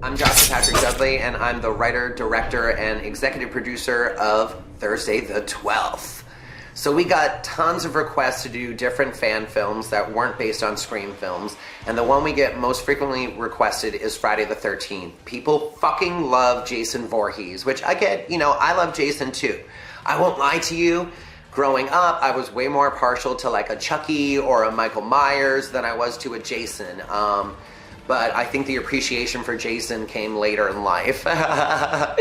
I'm Joshua Patrick Dudley, and I'm the writer, director, and executive producer of Thursday the 12th. So we got tons of requests to do different fan films that weren't based on Scream films, and the one we get most frequently requested is Friday the 13th. People fucking love Jason Voorhees, which I get, I love Jason too. I won't lie to you, growing up, I was way more partial to like a Chucky or a Michael Myers than I was to a Jason. But I think the appreciation for Jason came later in life. I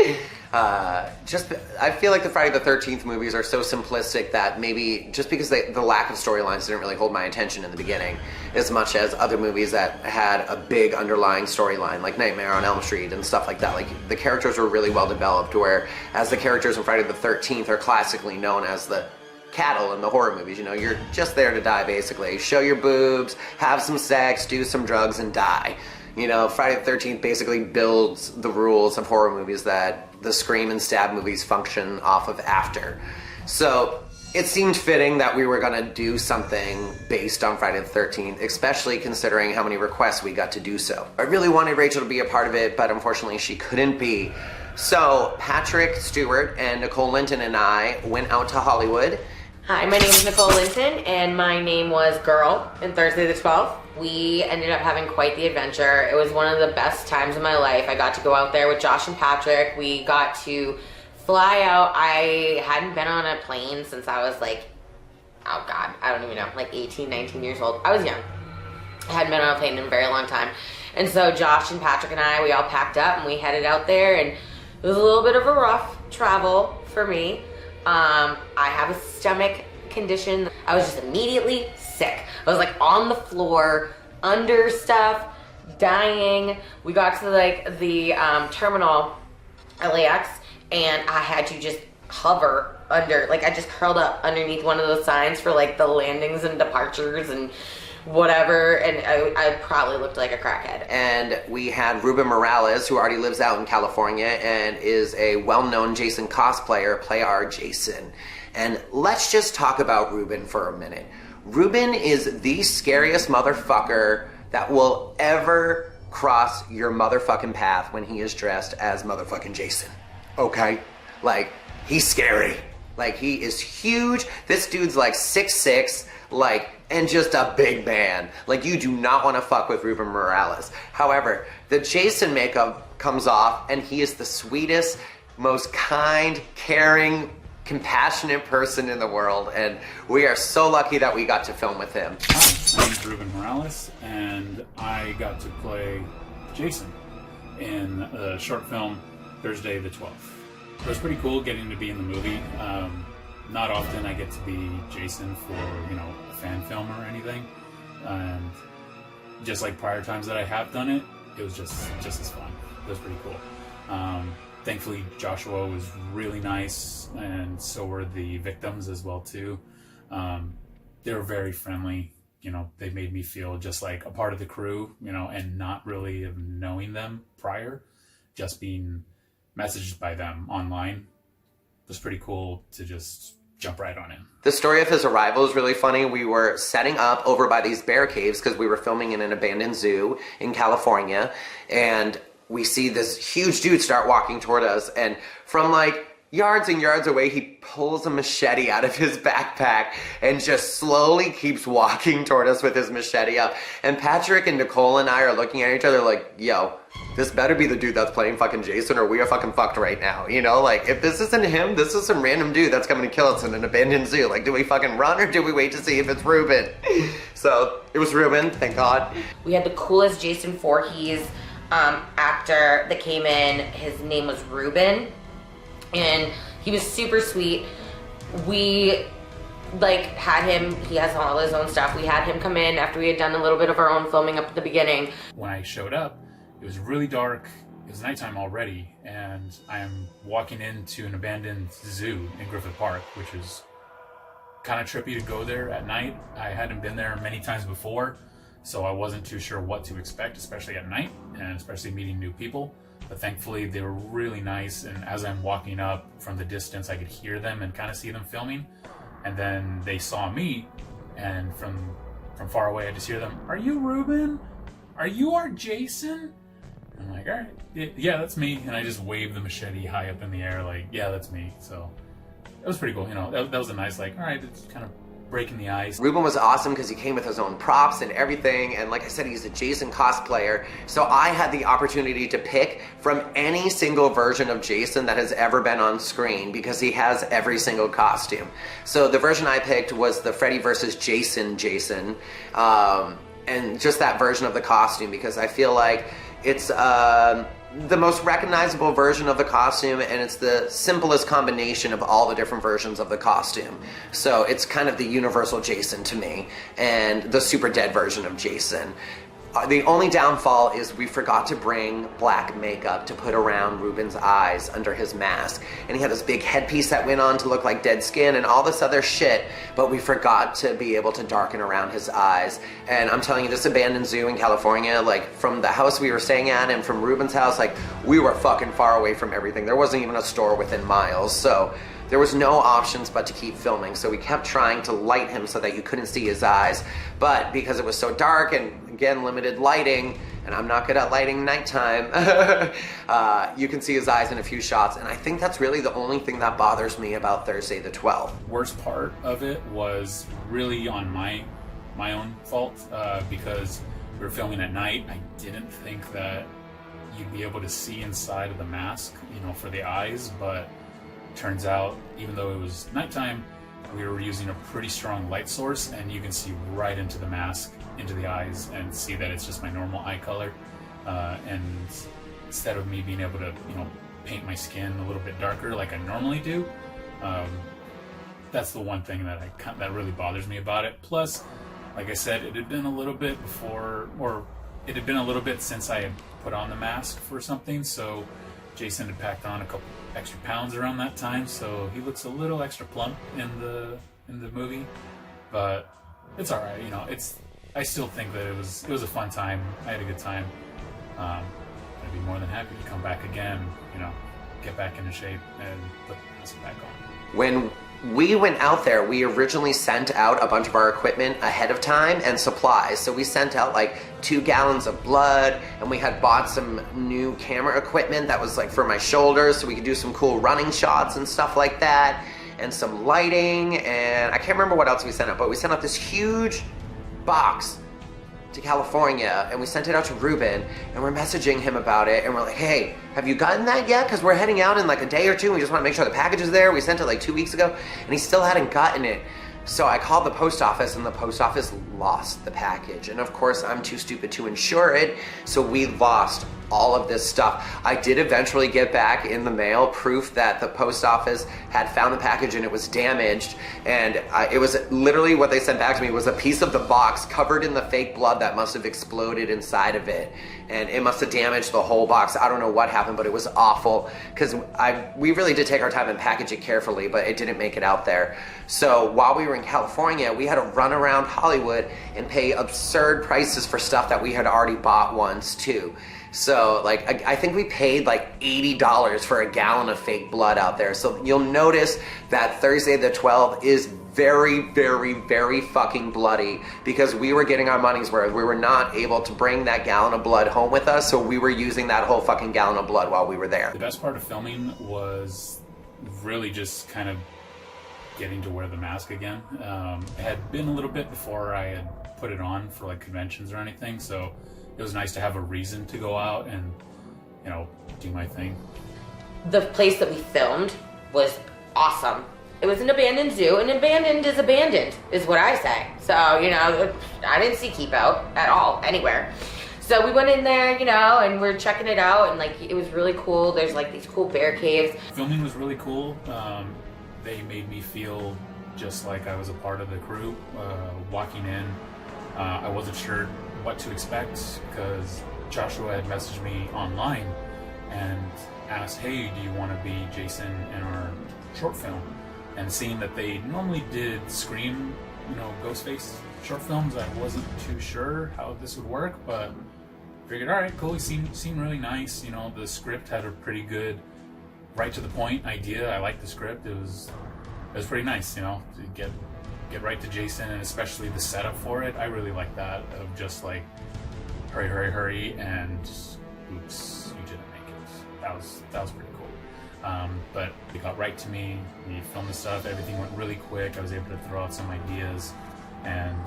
feel like the Friday the 13th movies are so simplistic that maybe just because the lack of storylines didn't really hold my attention in the beginning as much as other movies that had a big underlying storyline, like Nightmare on Elm Street and stuff like that. Like, the characters were really well developed, whereas the characters in Friday the 13th are classically known as the cattle in the horror movies. You're just there to die, basically. Show your boobs, have some sex, do some drugs, and die. Friday the 13th basically builds the rules of horror movies that the Scream and Stab movies function off of after. So it seemed fitting that we were gonna do something based on Friday the 13th, especially considering how many requests we got to do so. I really wanted Rachel to be a part of it, but unfortunately she couldn't be. So Patrick Stewart and Nicole Linton and I went out to Hollywood. Hi, my name is Nicole Linton, and my name was Girl in Thursday the 12th. We ended up having quite the adventure. It was one of the best times of my life. I got to go out there with Josh and Patrick. We got to fly out. I hadn't been on a plane since I was like, oh God, I don't even know, like 18, 19 years old. I was young. I hadn't been on a plane in a very long time. And so Josh and Patrick and I, we all packed up and we headed out there, and it was a little bit of a rough travel for me. I have a stomach condition. I was just immediately sick. I was like on the floor, under stuff, dying. We got to like the terminal LAX, and I had to just hover under, like I just curled up underneath one of the signs for like the landings and departures and whatever, and I probably looked like a crackhead. And we had Ruben Morales, who already lives out in California and is a well-known Jason cosplayer, play our Jason. And let's just talk about Ruben for a minute. Ruben is the scariest motherfucker that will ever cross your motherfucking path when he is dressed as motherfucking Jason. Okay? Like, he's scary. Like, he is huge. This dude's like 6'6", and just a big man. Like, you do not want to fuck with Ruben Morales. However, the Jason makeup comes off, and he is the sweetest, most kind, caring, compassionate person in the world, and we are so lucky that we got to film with him. Hi, my name's Ruben Morales, and I got to play Jason in a short film, Thursday the 12th. It was pretty cool getting to be in the movie. Not often I get to be Jason for, a fan film or anything. And just like prior times that I have done it, it was just as fun. It was pretty cool. Thankfully, Joshua was really nice, and so were the victims as well too. They were very friendly. They made me feel just like a part of the crew, and not really knowing them prior, just being messaged by them online. It was pretty cool to just jump right on in. The story of his arrival is really funny. We were setting up over by these bear caves because we were filming in an abandoned zoo in California, and we see this huge dude start walking toward us, and from like yards and yards away, he pulls a machete out of his backpack and just slowly keeps walking toward us with his machete up. And Patrick and Nicole and I are looking at each other like, yo, this better be the dude that's playing fucking Jason, or we are fucking fucked right now. Like, if this isn't him, this is some random dude that's coming to kill us in an abandoned zoo. Like, do we fucking run, or do we wait to see if it's Ruben? So it was Ruben, thank God. We had the coolest Jason Voorhees actor that came in. His name was Ruben, and he was super sweet. We had him, he has all his own stuff. We had him come in after we had done a little bit of our own filming up at the beginning. When I showed up, it was really dark. It was nighttime already, and I am walking into an abandoned zoo in Griffith Park, which is kind of trippy to go there at night. I hadn't been there many times before, so I wasn't too sure what to expect, especially at night, and especially meeting new people. But thankfully, they were really nice, and as I'm walking up from the distance, I could hear them and kind of see them filming. And then they saw me, and from far away, I just hear them, "Are you Ruben? Are you our Jason?" I'm like, all right, yeah, that's me. And I just waved the machete high up in the air, like, yeah, that's me. So it was pretty cool. You know, that was a nice, like, all right, it's kind of breaking the ice. Ruben was awesome because he came with his own props and everything, and like I said, he's a Jason cosplayer, so I had the opportunity to pick from any single version of Jason that has ever been on screen because he has every single costume. So the version I picked was the Freddy versus Jason, and just that version of the costume because I feel like it's the most recognizable version of the costume, and it's the simplest combination of all the different versions of the costume. So it's kind of the universal Jason to me, and the super dead version of Jason. The only downfall is we forgot to bring black makeup to put around Ruben's eyes under his mask. And he had this big headpiece that went on to look like dead skin and all this other shit, but we forgot to be able to darken around his eyes. And I'm telling you, this abandoned zoo in California, like from the house we were staying at and from Ruben's house, like we were fucking far away from everything. There wasn't even a store within miles. So there was no options but to keep filming, so we kept trying to light him so that you couldn't see his eyes. But because it was so dark and, again, limited lighting, and I'm not good at lighting nighttime, you can see his eyes in a few shots, and I think that's really the only thing that bothers me about Thursday the 12th. Worst part of it was really on my own fault because we were filming at night. I didn't think that you'd be able to see inside of the mask, you know, for the eyes, but turns out, even though it was nighttime, we were using a pretty strong light source, and you can see right into the mask, into the eyes, and see that it's just my normal eye color. And instead of me being able to, you know, paint my skin a little bit darker like I normally do, that's the one thing that really bothers me about it. Plus, like I said, it had been a little bit before, or it had been a little bit since I had put on the mask for something, so Jason had packed on a couple extra pounds around that time, so he looks a little extra plump in the movie, but it's all right. You know, I still think that it was a fun time. I had a good time. I'd be more than happy to come back again. You know, get back into shape and put the mask back on. When we went out there, we originally sent out a bunch of our equipment ahead of time and supplies. So we sent out like 2 gallons of blood, and we had bought some new camera equipment that was like for my shoulders so we could do some cool running shots and stuff like that, and some lighting, and I can't remember what else we sent out, but we sent out this huge box to California, and we sent it out to Ruben, and we're messaging him about it, and we're like, hey, have you gotten that yet? Because we're heading out in like a day or two, and we just want to make sure the package is there. We sent it like 2 weeks ago, and he still hadn't gotten it. So I called the post office, and the post office lost the package. And of course, I'm too stupid to insure it, so we lost all of this stuff. I did eventually get back in the mail proof that the post office had found the package and it was damaged. And it was literally what they sent back to me was a piece of the box covered in the fake blood that must have exploded inside of it. And it must have damaged the whole box. I don't know what happened, but it was awful because we really did take our time and package it carefully, but it didn't make it out there. So while we were in California, we had to run around Hollywood and pay absurd prices for stuff that we had already bought once too. So like I think we paid like $80 for a gallon of fake blood out there. So you'll notice that Thursday the 12th is very, very, very fucking bloody because we were getting our money's worth. We were not able to bring that gallon of blood home with us, so we were using that whole fucking gallon of blood while we were there. The best part of filming was really just kind of getting to wear the mask again. It had been a little bit before I had put it on for like conventions or anything, so it was nice to have a reason to go out and, you know, do my thing. The place that we filmed was awesome. It was an abandoned zoo, and abandoned, is what I say. So, you know, I didn't see keep out at all, anywhere. So we went in there, you know, and we're checking it out, and like, it was really cool. There's like these cool bear caves. Filming was really cool. They made me feel just like I was a part of the crew. Walking in, I wasn't sure what to expect because Joshua had messaged me online and asked, hey, do you want to be Jason in our short film? And seeing that they normally did Scream, you know, Ghostface short films, I wasn't too sure how this would work, but figured, all right, cool. He seemed really nice. You know, the script had a pretty good, right to the point idea. I liked the script. It was pretty nice, you know, to get right to Jason, and especially the setup for it. I really like that of just like hurry, and oops, you didn't make it. That was pretty cool. But it got right to me. We filmed the stuff. Everything went really quick. I was able to throw out some ideas, and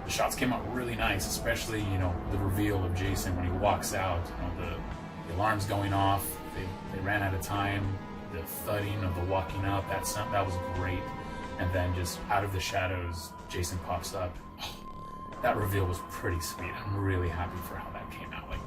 the shots came out really nice. Especially, the reveal of Jason when he walks out. The alarm's going off. They ran out of time. The thudding of the walking up. That was great. And then just out of the shadows, Jason pops up. That reveal was pretty sweet. I'm really happy for how that came out. Like,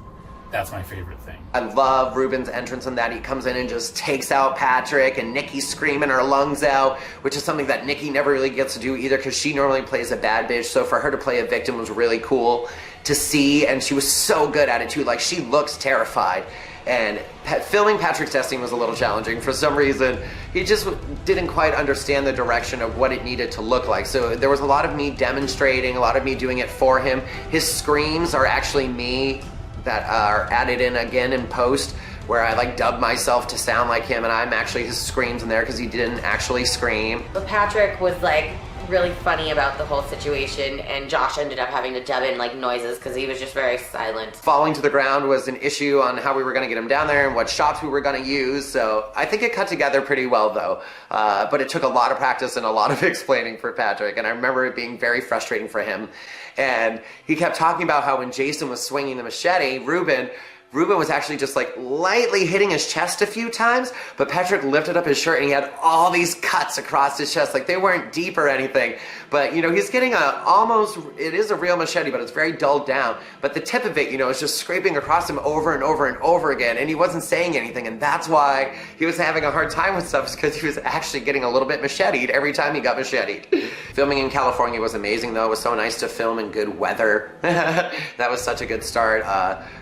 that's my favorite thing. I love Ruben's entrance in that. He comes in and just takes out Patrick, and Nikki's screaming her lungs out, which is something that Nikki never really gets to do either, because she normally plays a bad bitch. So for her to play a victim was really cool to see, and she was so good at it too. Like, she looks terrified. And filming Patrick's death scene was a little challenging. For some reason, he just didn't quite understand the direction of what it needed to look like. So there was a lot of me demonstrating, a lot of me doing it for him. His screams are actually me that are added in again in post, where I like dub myself to sound like him, and I'm actually his screams in there because he didn't actually scream. But Patrick was like really funny about the whole situation, and Josh ended up having to dub in like noises because he was just very silent. Falling to the ground was an issue on how we were going to get him down there and what shots we were going to use, so I think it cut together pretty well though. But it took a lot of practice and a lot of explaining for Patrick, and I remember it being very frustrating for him. And he kept talking about how when Jason was swinging the machete, Ruben was actually just like lightly hitting his chest a few times, but Patrick lifted up his shirt and he had all these cuts across his chest. Like, they weren't deep or anything, but he's getting it is a real machete, but it's very dulled down. But the tip of it, is just scraping across him over and over and over again, and he wasn't saying anything, and that's why he was having a hard time with stuff, because he was actually getting a little bit macheted every time he got macheted. Filming in California was amazing though. It was so nice to film in good weather. That was such a good start.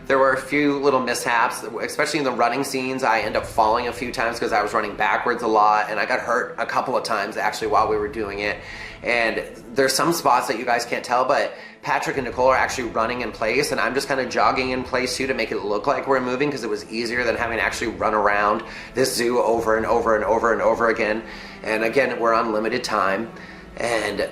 There were a few little mishaps, especially in the running scenes. I ended up falling a few times because I was running backwards a lot, and I got hurt a couple of times actually while we were doing it. And there's some spots that you guys can't tell, but Patrick and Nicole are actually running in place, and I'm just kind of jogging in place too to make it look like we're moving, because it was easier than having to actually run around this zoo over and over and over and over again. And again, we're on limited time, and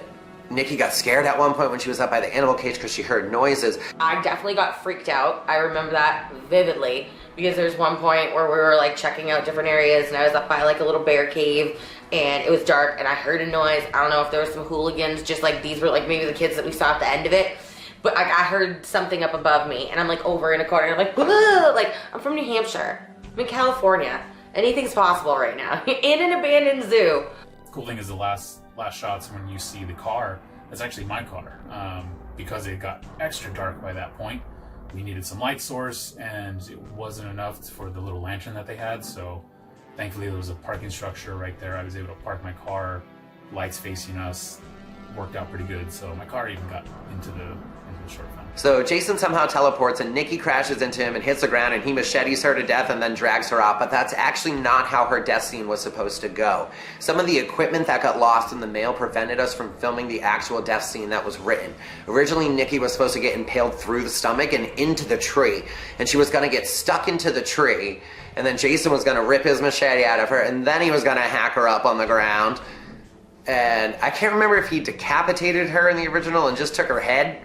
Nikki got scared at one point when she was up by the animal cage because she heard noises. I definitely got freaked out. I remember that vividly, because there was one point where we were like checking out different areas, and I was up by like a little bear cave, and it was dark, and I heard a noise. I don't know if there were some hooligans, just like these were like maybe the kids that we saw at the end of it, but I heard something up above me, and I'm like over in a corner, and I'm like, whoa! Like, I'm from New Hampshire. I'm in California. Anything's possible right now in an abandoned zoo. The cool thing is the last shots when you see the car. That's actually my car, because it got extra dark by that point. We needed some light source, and it wasn't enough for the little lantern that they had, so thankfully there was a parking structure right there. I was able to park my car, lights facing us, worked out pretty good, so my car even got into the short film. So Jason somehow teleports, and Nikki crashes into him and hits the ground, and he machetes her to death and then drags her off, but that's actually not how her death scene was supposed to go. Some of the equipment that got lost in the mail prevented us from filming the actual death scene that was written. Originally, Nikki was supposed to get impaled through the stomach and into the tree, and she was going to get stuck into the tree, and then Jason was going to rip his machete out of her, and then he was going to hack her up on the ground. And I can't remember if he decapitated her in the original and just took her head,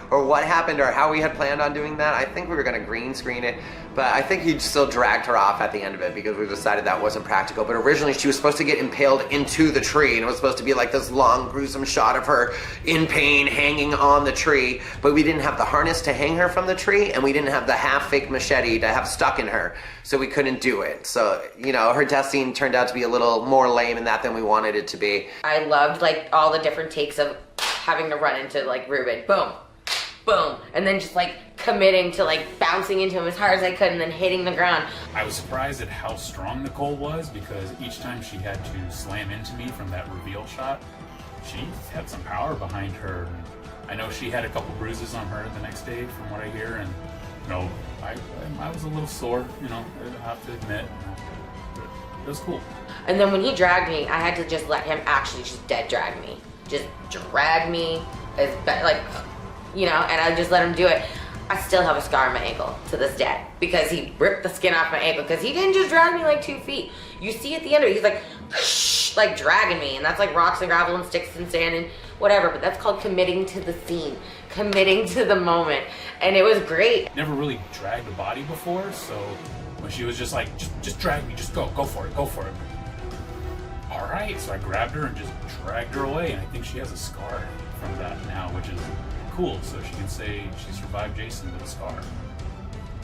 or what happened, or how we had planned on doing that. I think we were going to green screen it, but I think he still dragged her off at the end of it because we decided that wasn't practical. But originally she was supposed to get impaled into the tree, and it was supposed to be like this long gruesome shot of her in pain hanging on the tree, but we didn't have the harness to hang her from the tree, and we didn't have the half fake machete to have stuck in her, so we couldn't do it. So her death scene turned out to be a little more lame in that than we wanted it to be. I loved like all the different takes of having to run into like Ruben, boom, boom, and then just like committing to like bouncing into him as hard as I could and then hitting the ground. I was surprised at how strong Nicole was, because each time she had to slam into me from that reveal shot, she had some power behind her. I know she had a couple bruises on her the next day from what I hear, and I was a little sore, I have to admit, but it was cool. And then when he dragged me, I had to just let him actually just dead drag me. Just drag me and I just let him do it. I still have a scar on my ankle to this day because he ripped the skin off my ankle, because he didn't just drag me like 2 feet. You see at the end of it, he's like, like dragging me, and that's like rocks and gravel and sticks and sand, and whatever, but that's called committing to the scene, committing to the moment. And it was great. Never really dragged a body before, so when she was just like, just drag me, just go for it. All right, so I grabbed her and just dragged her away, and I think she has a scar from that now, which is cool, so she can say she survived Jason with a scar.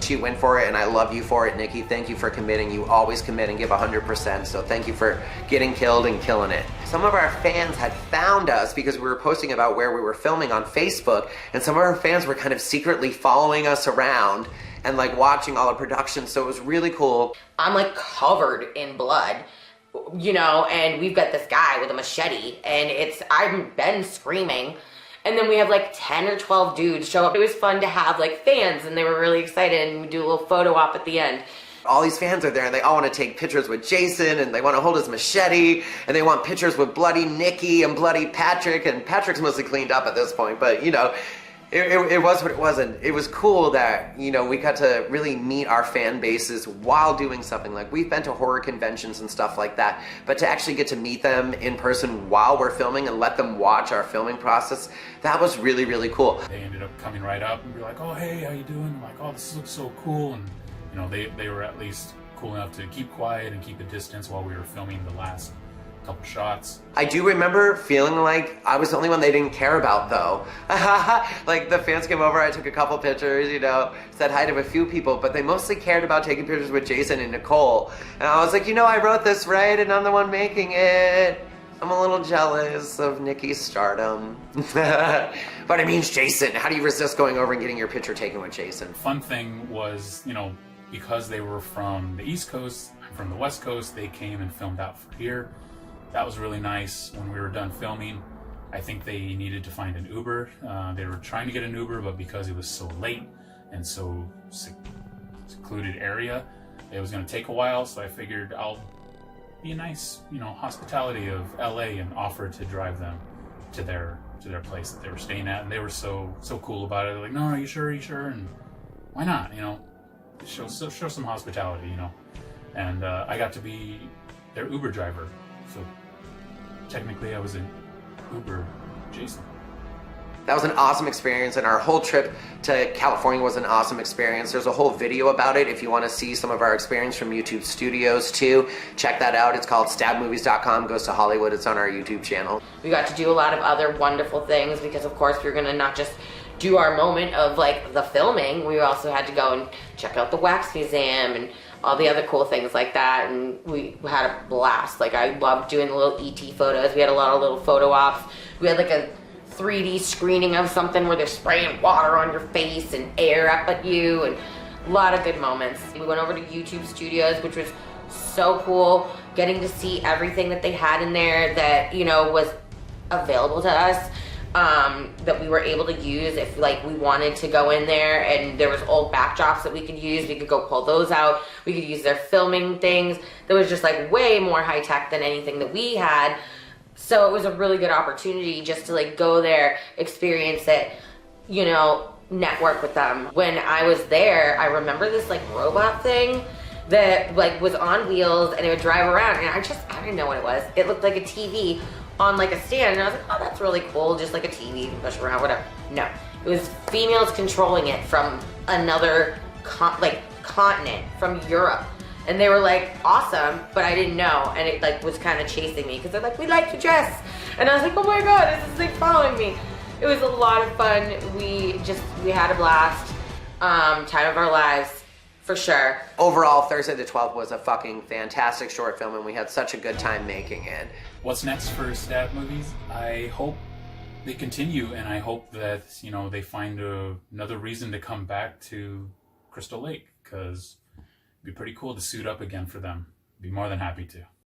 She went for it, and I love you for it, Nikki. Thank you for committing. You always commit and give 100%, so thank you for getting killed and killing it. Some of our fans had found us because we were posting about where we were filming on Facebook, and some of our fans were kind of secretly following us around and like watching all the production, so it was really cool. I'm like covered in blood, you know, and we've got this guy with a machete, and I've been screaming. And then we have like 10 or 12 dudes show up. It was fun to have like fans, and they were really excited, and we do a little photo op at the end. All these fans are there, and they all want to take pictures with Jason, and they want to hold his machete, and they want pictures with bloody Nikki and bloody Patrick, and Patrick's mostly cleaned up at this point, but you know, it was what it was, and it was cool that, you know, we got to really meet our fan bases while doing something. Like, we've been to horror conventions and stuff like that, but to actually get to meet them in person while we're filming and let them watch our filming process, that was really, really cool. They ended up coming right up and be like, oh, hey, how you doing? I'm like, oh, this looks so cool. And, you know, they were at least cool enough to keep quiet and keep a distance while we were filming the last couple shots. I do remember feeling like I was the only one they didn't care about, though. Like, the fans came over, I took a couple pictures, you know, said hi to a few people, but they mostly cared about taking pictures with Jason and Nicole. And I was like, you know, I wrote this, right? And I'm the one making it. I'm a little jealous of Nikki's stardom. But it means Jason. How do you resist going over and getting your picture taken with Jason? Fun thing was, you know, because they were from the East Coast, I'm from the West Coast, they came and filmed out for here. That was really nice. When we were done filming, I think they needed to find an Uber. They were trying to get an Uber, but because it was so late and so secluded area, it was going to take a while. So I figured I'll be a nice, you know, hospitality of LA and offer to drive them to their place that they were staying at. And they were so cool about it. They're like, no, are you sure? And why not? You know, show some hospitality, you know. And I got to be their Uber driver. So technically I was an Uber Jason. That was an awesome experience, and our whole trip to California was an awesome experience. There's a whole video about it if you want to see some of our experience from YouTube Studios too. Check that out. It's called StabMovies.com, goes to Hollywood. It's on our YouTube channel. We got to do a lot of other wonderful things because, of course, we're going to not just do our moment of like the filming. We also had to go and check out the Wax Museum and all the other cool things like that, and we had a blast. Like, I loved doing the little ET photos. We had a lot of little photo ops. We had like a 3D screening of something where they're spraying water on your face and air up at you, and a lot of good moments. We went over to YouTube Studios, which was so cool, getting to see everything that they had in there that, you know, was available to us. That we were able to use if like we wanted to go in there, and there was old backdrops that we could use. We could go pull those out. We could use their filming things. That was just like way more high tech than anything that we had. So it was a really good opportunity just to like go there, experience it, you know, network with them. When I was there, I remember this like robot thing that like was on wheels, and it would drive around, and I didn't know what it was. It looked like a TV on like a stand, and I was like, oh, that's really cool, just like a TV, you can push around, whatever. No, it was females controlling it from another continent, from Europe, and they were like awesome, but I didn't know, and it like was kind of chasing me because they're like, we like your dress, and I was like, oh my god, is this thing following me? It was a lot of fun. We had a blast. Time of our lives. For sure. Overall, Thursday the 12th was a fucking fantastic short film, and we had such a good time making it. What's next for Stab Movies? I hope they continue, and I hope that, you know, they find another reason to come back to Crystal Lake, because it'd be pretty cool to suit up again for them. Be more than happy to.